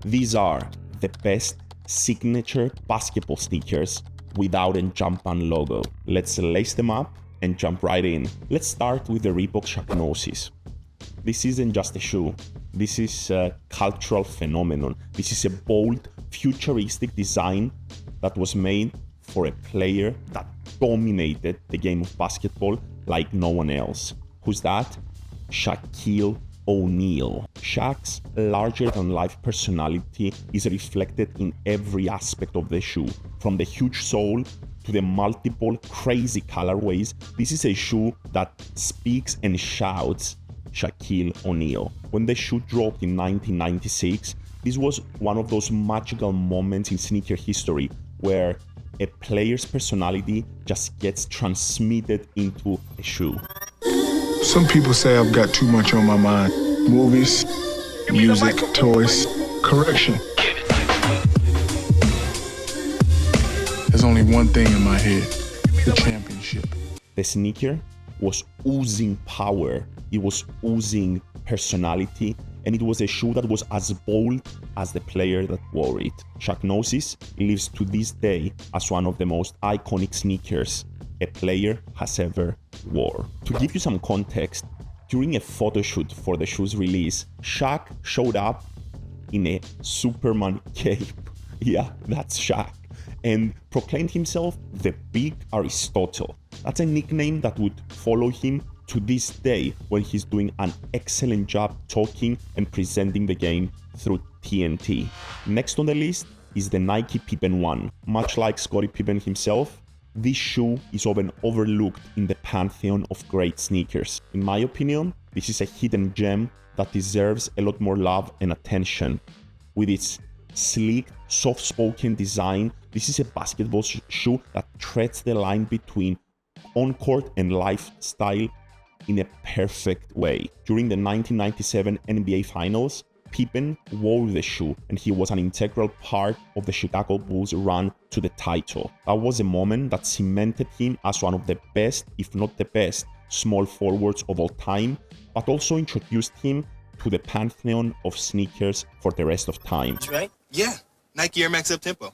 These are the best signature basketball sneakers without a Jumpman logo. Let's lace them up and jump right in. Let's start with the Reebok Shaqnosis. This isn't just a shoe. This is a cultural phenomenon. This is a bold, futuristic design that was made for a player that dominated the game of basketball like no one else. Who's that? Shaquille O'Neal. Shaq's larger-than-life personality is reflected in every aspect of the shoe, from the huge sole to the multiple crazy colorways. This is a shoe that speaks and shouts Shaquille O'Neal. When the shoe dropped in 1996, this was one of those magical moments in sneaker history where a player's personality just gets transmitted into a shoe. Some people say I've got too much on my mind. Movies, music, toys. Correction. There's only one thing in my head: the championship. The sneaker was oozing power, it was oozing personality, and it was a shoe that was as bold as the player that wore it. Shaqnosis lives to this day as one of the most iconic sneakers a player has ever wore. To give you some context, during a photo shoot for the shoe's release, Shaq showed up in a Superman cape. Yeah, that's Shaq. And proclaimed himself the Big Aristotle. That's a nickname that would follow him to this day when he's doing an excellent job talking and presenting the game through TNT. Next on the list is the Nike Pippen One. Much like Scottie Pippen himself, this shoe is often overlooked in the pantheon of great sneakers. In my opinion, this is a hidden gem that deserves a lot more love and attention. With its sleek, soft-spoken design, this is a basketball shoe that treads the line between on-court and lifestyle in a perfect way. During the 1997 NBA Finals, Pippen wore the shoe and he was an integral part of the Chicago Bulls' run to the title. That was a moment that cemented him as one of the best, if not the best, small forwards of all time, but also introduced him to the pantheon of sneakers for the rest of time. That's right. Yeah, Nike Air Max up-tempo.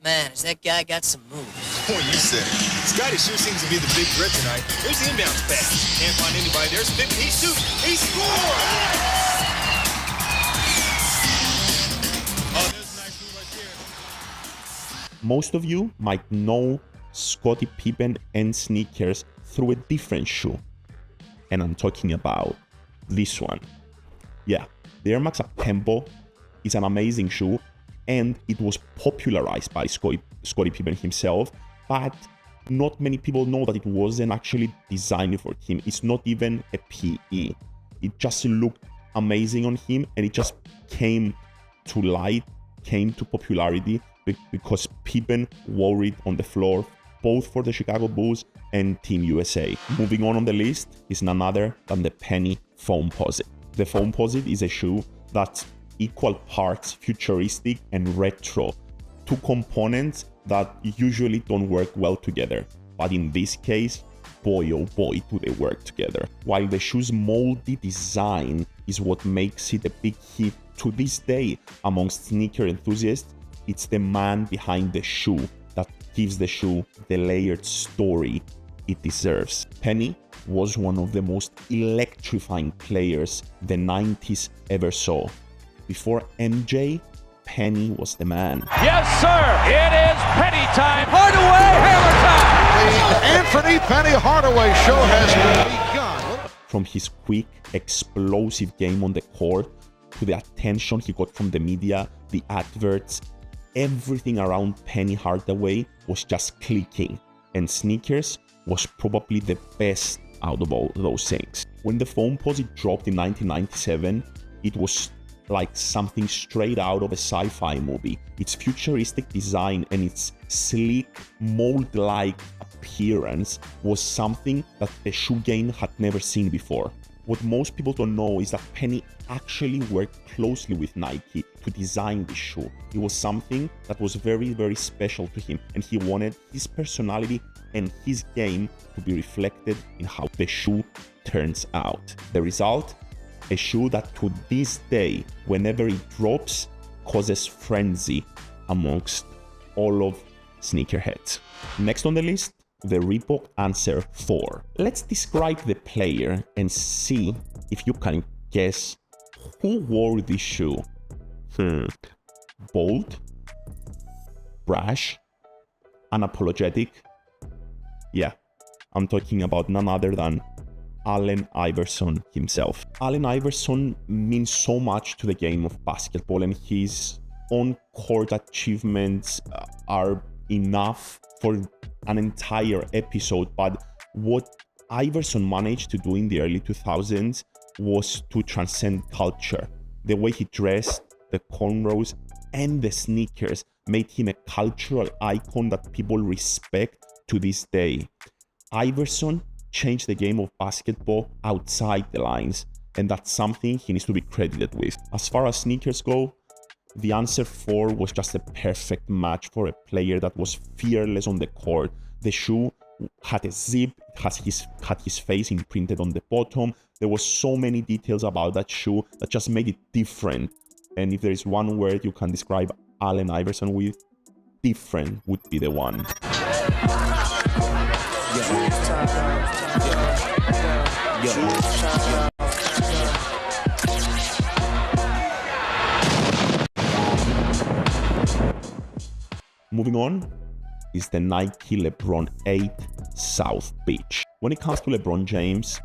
Man, has that guy got some moves. Oh, you said it. Scottie sure seems to be the big threat tonight. Here's the inbounds pass. Can't find anybody there. Spin, he shoots. He scores! Oh, there's a nice move right there. Most of you might know Scottie Pippen and sneakers through a different shoe. And I'm talking about this one. Yeah, the Air Max up-tempo is an amazing shoe, and it was popularized by Scottie Pippen himself, but not many people know that it wasn't actually designed for him. It's not even a PE. It just looked amazing on him, and it just came to light, came to popularity because Pippen wore it on the floor, both for the Chicago Bulls and Team USA. Moving on the list is none other than the Penny Foamposite. The Foamposite is a shoe that's equal parts futuristic and retro, two components that usually don't work well together, but in this case, boy oh boy do they work together. While the shoe's moldy design is what makes it a big hit to this day amongst sneaker enthusiasts, it's the man behind the shoe that gives the shoe the layered story it deserves. Penny was one of the most electrifying players the 90s ever saw. Before MJ, Penny was the man. Yes, sir! It is Penny time! Hardaway, hammer time! The Anthony Penny Hardaway show has begun. From his quick, explosive game on the court to the attention he got from the media, the adverts, everything around Penny Hardaway was just clicking, and sneakers was probably the best out of all those things. When the Foamposite dropped in 1997, it was like something straight out of a sci-fi movie. Its futuristic design and its sleek, mold-like appearance was something that the shoe game had never seen before. What most people don't know is that Penny actually worked closely with Nike to design this shoe. It was something that was very, very special to him, and he wanted his personality and his game to be reflected in how the shoe turns out. The result? A shoe that to this day, whenever it drops, causes frenzy amongst all of sneakerheads. Next on the list, the Reebok Answer IV. Let's describe the player and see if you can guess who wore this shoe. Bold, brash, unapologetic. Yeah, I'm talking about none other than Allen Iverson himself. Allen Iverson means so much to the game of basketball, and his on-court achievements are enough for an entire episode. But what Iverson managed to do in the early 2000s was to transcend culture. The way he dressed, the cornrows, and the sneakers made him a cultural icon that people respect to this day. Iverson changed the game of basketball outside the lines, and that's something he needs to be credited with. As far as sneakers go, the Answer 4 was just a perfect match for a player that was fearless on the court. The shoe had a zip, had his face imprinted on the bottom. There was so many details about that shoe that just made it different. And if there is one word you can describe Allen Iverson with, different would be the one. Moving on is the Nike LeBron 8 South Beach. When it comes to LeBron James,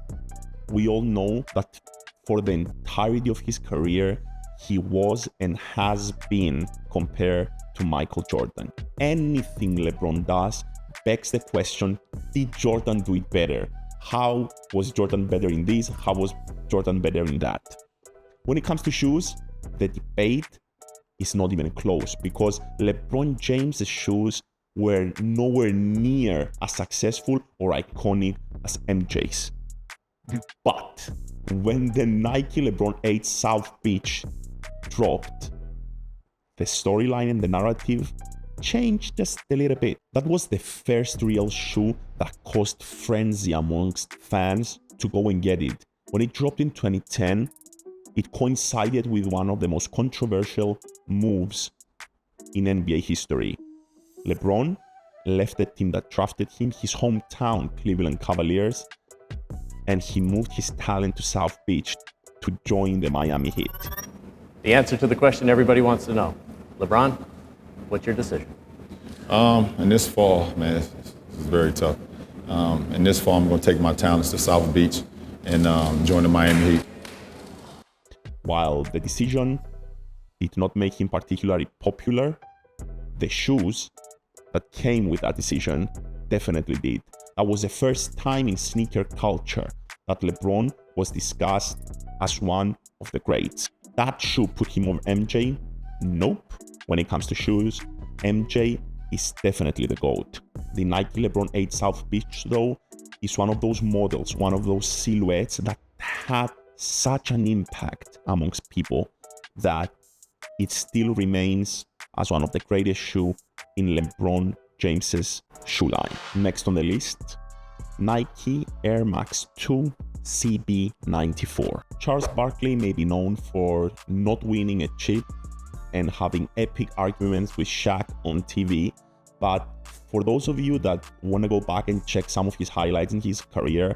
we all know that for the entirety of his career, he was and has been compared to Michael Jordan. Anything LeBron does begs the question, did Jordan do it better? How was Jordan better in this? How was Jordan better in that? When it comes to shoes, the debate is not even close, because LeBron James' shoes were nowhere near as successful or iconic as MJ's. But when the Nike LeBron 8 South Beach dropped, the storyline and the narrative changed just a little bit. That was the first real shoe that caused frenzy amongst fans to go and get it. When it dropped in 2010, it coincided with one of the most controversial moves in NBA history. LeBron left the team that drafted him, his hometown, Cleveland Cavaliers, and he moved his talent to South Beach to join the Miami Heat. The answer to the question everybody wants to know. LeBron, what's your decision? In this fall, man, this is very tough. In this fall, I'm going to take my talents to South Beach and join the Miami Heat. While the decision did not make him particularly popular, the shoes that came with that decision definitely did. That was the first time in sneaker culture that LeBron was discussed as one of the greats. That shoe put him over MJ? Nope. When it comes to shoes, MJ is definitely the GOAT. The Nike LeBron 8 South Beach, though, is one of those models, one of those silhouettes that had such an impact amongst people that it still remains as one of the greatest shoes in LeBron James's shoe line. Next on the list, Nike Air Max 2 CB94. Charles Barkley may be known for not winning a chip and having epic arguments with Shaq on TV, but for those of you that want to go back and check some of his highlights in his career,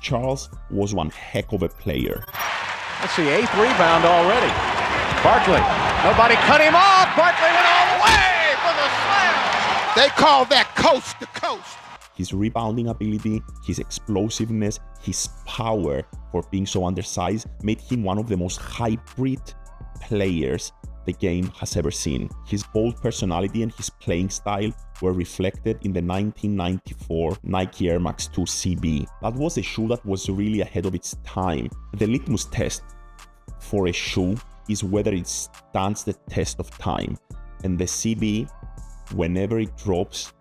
Charles was one heck of a player. That's the 8th rebound already. Barkley, nobody cut him off. Barkley went all the way for the slam. They call that coast to coast. His rebounding ability, his explosiveness, his power for being so undersized made him one of the most hybrid players the game has ever seen. His bold personality and his playing style were reflected in the 1994 Nike Air Max 2 CB. That was a shoe that was really ahead of its time. The litmus test for a shoe is whether it stands the test of time. And the CB, whenever it drops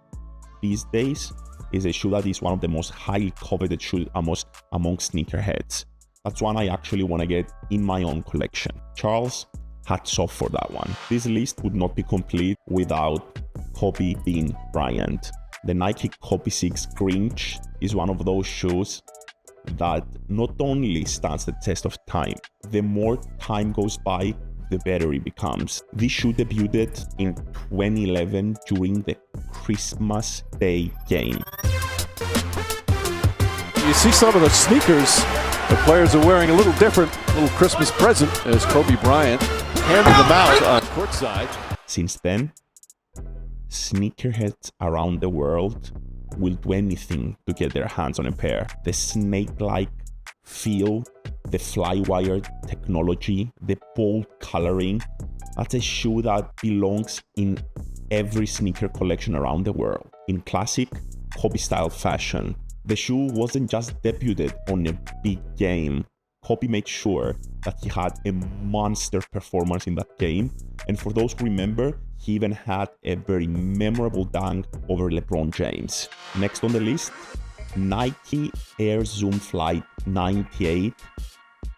these days, is a shoe that is one of the most highly coveted shoes among sneakerheads. That's one I actually want to get in my own collection. Charles, hats off for that one. This list would not be complete without Kobe Bryant. The Nike Kobe 6 Grinch is one of those shoes that not only stands the test of time, the more time goes by, the better it becomes. This shoe debuted in 2011 during the Christmas Day game. You see some of the sneakers the players are wearing a little different, little Christmas present as Kobe Bryant handed them out on courtside. Since then, sneakerheads around the world will do anything to get their hands on a pair. The snake-like feel, the flywire technology, the bold coloring, that's a shoe that belongs in every sneaker collection around the world. In classic Kobe-style fashion, the shoe wasn't just debuted on a big game. Kobe made sure that he had a monster performance in that game. And for those who remember, he even had a very memorable dunk over LeBron James. Next on the list, Nike Air Zoom Flight 98,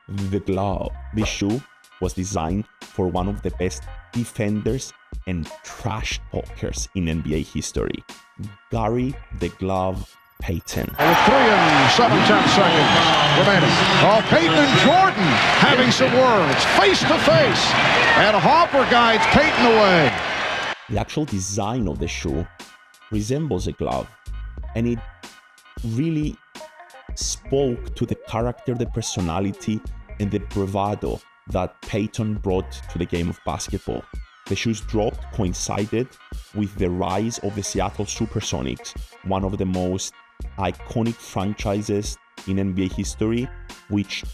the glove. This shoe was designed for one of the best defenders and trash talkers in NBA history, Gary the Glove Payton. With 3 and 7/10 seconds remaining. Oh, Payton and Jordan having some words, face to face. And Hopper guides Payton away. The actual design of the shoe resembles a glove, and it really spoke to the character, the personality, and the bravado that Payton brought to the game of basketball. The shoe's drop coincided with the rise of the Seattle Supersonics, one of the most iconic franchises in NBA history, which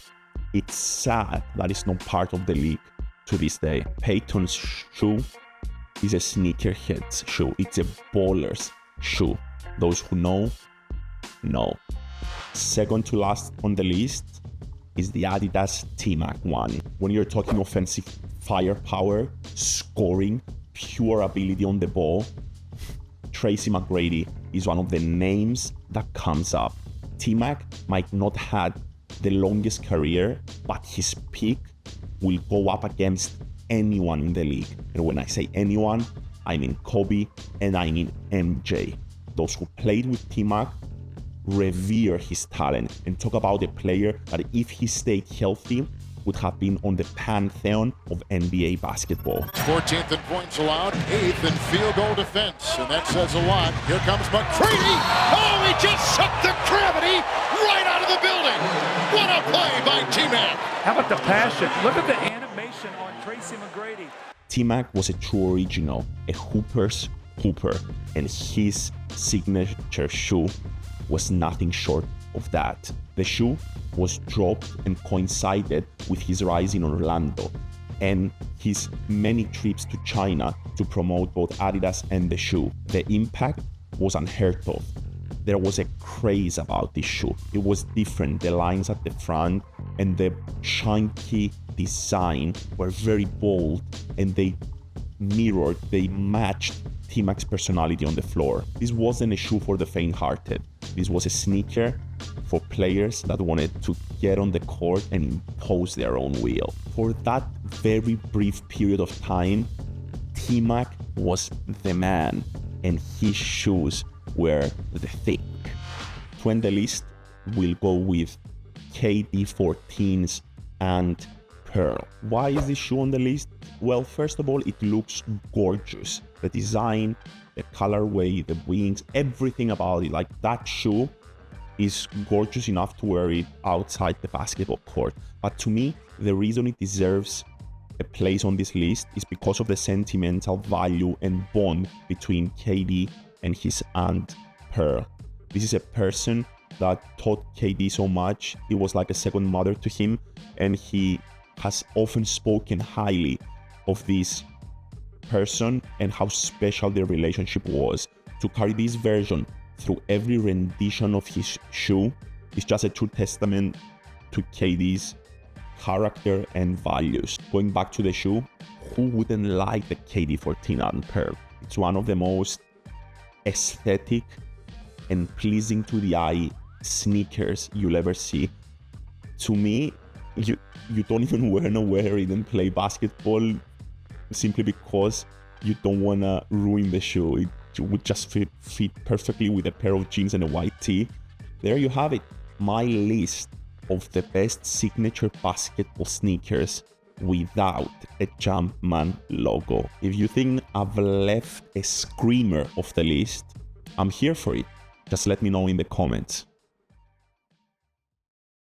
it's sad that it's not part of the league to this day. Payton's shoe is a sneakerhead's shoe. It's a baller's shoe. Those who know. Second to last on the list is the Adidas T-Mac One. When you're talking offensive firepower, scoring, pure ability on the ball, Tracy McGrady is one of the names that comes up. T-Mac might not have the longest career, but his peak will go up against anyone in the league. And when I say anyone, I mean Kobe and I mean MJ. Those who played with T-Mac revere his talent and talk about a player that, if he stayed healthy, would have been on the pantheon of NBA basketball. 14th in points allowed, 8th in field goal defense, and that says a lot. Here comes McCready. Oh, he just sucked the gravity right out of the building. What a play by T-Mac. How about the passion? Look at the animation on Tracy McGrady. T-Mac was a true original, a hooper's hooper, and his signature shoe was nothing short of that. The shoe was dropped and coincided with his rise in Orlando and his many trips to China to promote both Adidas and the shoe. The impact was unheard of. There was a craze about this shoe. It was different. The lines at the front and the chunky design were very bold, and they matched T-Mac's personality on the floor. This wasn't a shoe for the faint-hearted. This was a sneaker for players that wanted to get on the court and impose their own will. For that very brief period of time, T-Mac was the man, and his shoes were the thing. To end the list, we'll go with KD 14s and Pearl. Why is this shoe on the list? Well, first of all, it looks gorgeous. The design, the colorway, the wings, everything about it, like that shoe is gorgeous enough to wear it outside the basketball court. But to me, the reason it deserves a place on this list is because of the sentimental value and bond between KD and his aunt Pearl. This is a person that taught KD so much. It was like a second mother to him, and he has often spoken highly of this person and how special their relationship was. To carry this version through every rendition of his shoe is just a true testament to KD's character and values. Going back to the shoe, who wouldn't like the KD 14 and Pearl? It's one of the most aesthetic and pleasing to the eye sneakers you'll ever see. To me, you don't even want to wear it and play basketball simply because you don't want to ruin the shoe. It would just fit perfectly with a pair of jeans and a white tee. There you have it, my list of the best signature basketball sneakers without a Jumpman logo. If you think I've left a screamer off the list, I'm here for it. Just let me know in the comments.